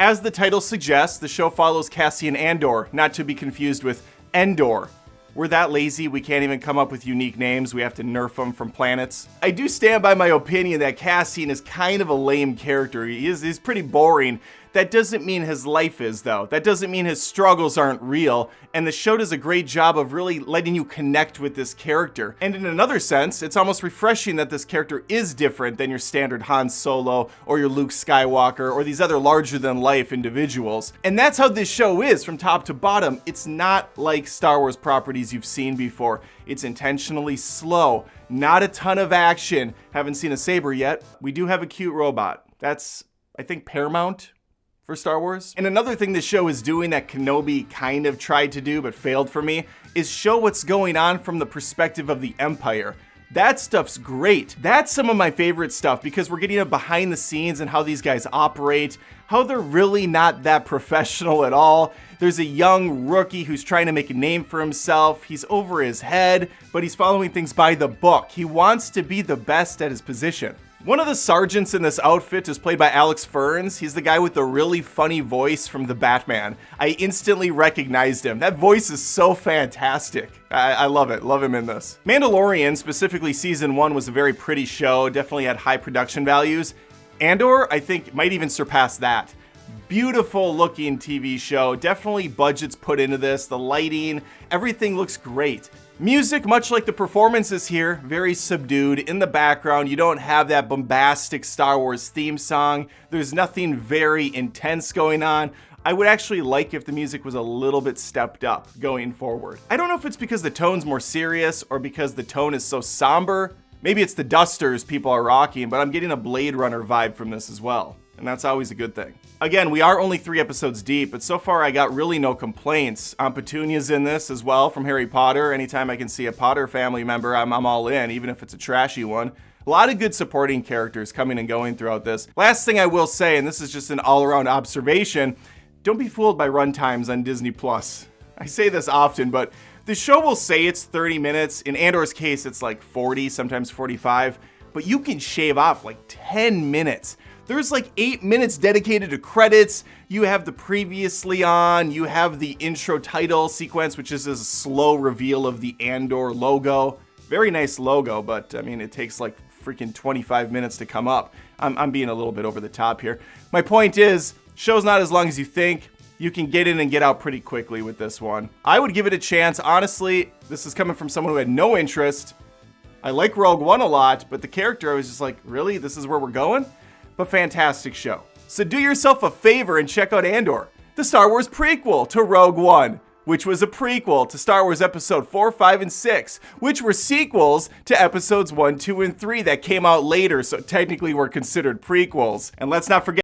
As the title suggests, the show follows Cassian Andor, not to be confused with Endor. We're that lazy, we can't even come up with unique names. We have to nerf them from planets. I do stand by my opinion that Cassian is kind of a lame character. He's pretty boring. That doesn't mean his life is, though. That doesn't mean his struggles aren't real. And the show does a great job of really letting you connect with this character. And in another sense, it's almost refreshing that this character is different than your standard Han Solo or your Luke Skywalker or these other larger-than-life individuals. And that's how this show is from top to bottom. It's not like Star Wars properties you've seen before. It's intentionally slow. Not a ton of action. Haven't seen a saber yet. We do have a cute robot. That's, I think, Paramount for Star Wars. And another thing this show is doing that Kenobi kind of tried to do but failed for me is show what's going on from the perspective of the Empire. That stuff's great. That's some of my favorite stuff because we're getting a behind the scenes and how these guys operate, how they're really not that professional at all. There's a young rookie who's trying to make a name for himself. He's over his head, but he's following things by the book. He wants to be the best at his position. One of the sergeants in this outfit is played by Alex Ferns. He's the guy with the really funny voice from The Batman. I instantly recognized him. That voice is so fantastic. I love it. Love him in this. Mandalorian, specifically season 1, was a very pretty show. Definitely had high production values. Andor, I think, might even surpass that. Beautiful looking TV show. Definitely budgets put into this. The lighting, everything looks great. Music, much like the performances here, very subdued. In the background, you don't have that bombastic Star Wars theme song. There's nothing very intense going on. I would actually like if the music was a little bit stepped up going forward. I don't know if it's because the tone's more serious or because the tone is so somber. Maybe it's the dusters people are rocking, but I'm getting a Blade Runner vibe from this as well. And that's always a good thing. Again, we are only 3 episodes deep, but so far I got really no complaints. Petunia's in this as well from Harry Potter. Anytime I can see a Potter family member, I'm all in, even if it's a trashy one. A lot of good supporting characters coming and going throughout this. Last thing I will say, and this is just an all-around observation, don't be fooled by runtimes on Disney+. I say this often, but the show will say it's 30 minutes. In Andor's case, it's like 40, sometimes 45, but you can shave off like 10 minutes. There's like 8 minutes dedicated to credits. You have the previously on, you have the intro title sequence, which is a slow reveal of the Andor logo. Very nice logo, but I mean, it takes like freaking 25 minutes to come up. I'm being a little bit over the top here. My point is, show's not as long as you think. You can get in and get out pretty quickly with this one. I would give it a chance. Honestly, this is coming from someone who had no interest. I like Rogue One a lot, but the character, I was just like, really? This is where we're going? But fantastic show. So do yourself a favor and check out Andor, the Star Wars prequel to Rogue One, which was a prequel to Star Wars Episode 4, 5, and 6, which were sequels to Episodes 1, 2, and 3 that came out later, so technically were considered prequels. And let's not forget